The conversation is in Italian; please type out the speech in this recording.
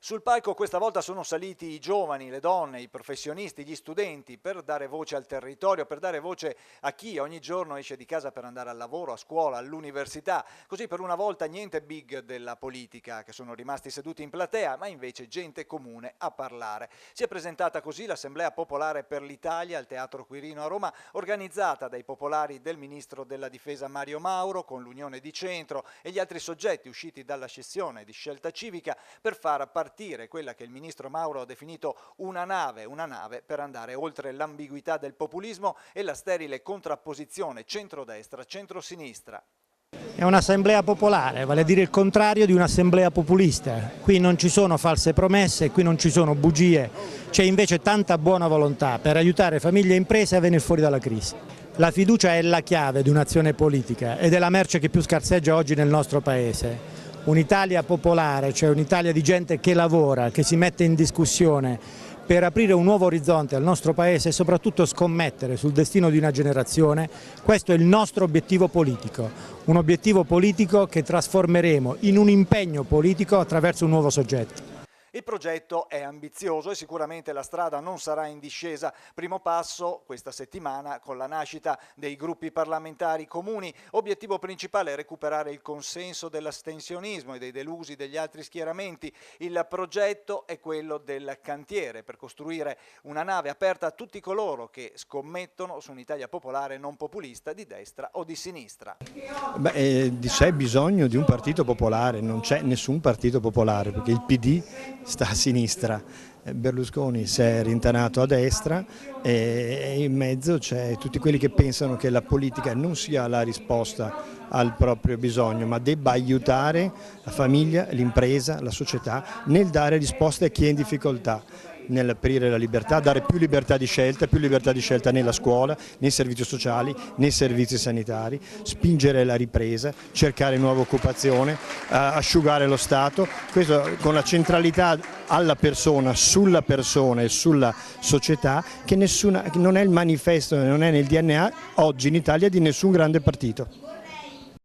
Sul palco questa volta sono saliti i giovani, le donne, i professionisti, gli studenti per dare voce al territorio, per dare voce a chi ogni giorno esce di casa per andare al lavoro, a scuola, all'università. Così per una volta niente big della politica che sono rimasti seduti in platea, ma invece gente comune a parlare. Si è presentata così l'Assemblea Popolare per l'Italia al Teatro Quirino a Roma, organizzata dai popolari del Ministro della Difesa Mario Mauro con l'Unione di Centro e gli altri soggetti usciti dalla scissione di Scelta Civica per far partire quella che il ministro Mauro ha definito una nave per andare oltre l'ambiguità del populismo e la sterile contrapposizione centrodestra-centrosinistra. È un'assemblea popolare, vale a dire il contrario di un'assemblea populista. Qui non ci sono false promesse, qui non ci sono bugie, c'è invece tanta buona volontà per aiutare famiglie e imprese a venire fuori dalla crisi. La fiducia è la chiave di un'azione politica ed è la merce che più scarseggia oggi nel nostro Paese. Un'Italia popolare, cioè un'Italia di gente che lavora, che si mette in discussione per aprire un nuovo orizzonte al nostro Paese e soprattutto scommettere sul destino di una generazione, questo è il nostro obiettivo politico, un obiettivo politico che trasformeremo in un impegno politico attraverso un nuovo soggetto. Il progetto è ambizioso e sicuramente la strada non sarà in discesa. Primo passo questa settimana con la nascita dei gruppi parlamentari comuni. Obiettivo principale è recuperare il consenso dell'astensionismo e dei delusi degli altri schieramenti. Il progetto è quello del cantiere per costruire una nave aperta a tutti coloro che scommettono su un'Italia popolare non populista di destra o di sinistra. C'è bisogno di un partito popolare, non c'è nessun partito popolare perché il PD sta a sinistra, Berlusconi si è rintanato a destra e in mezzo c'è tutti quelli che pensano che la politica non sia la risposta al proprio bisogno, ma debba aiutare la famiglia, l'impresa, la società nel dare risposte a chi è in difficoltà, nell'aprire la libertà, dare più libertà di scelta nella scuola, nei servizi sociali, nei servizi sanitari, spingere la ripresa, cercare nuova occupazione, asciugare lo Stato, questo con la centralità alla persona, sulla persona e sulla società che non è il manifesto, non è nel DNA oggi in Italia di nessun grande partito.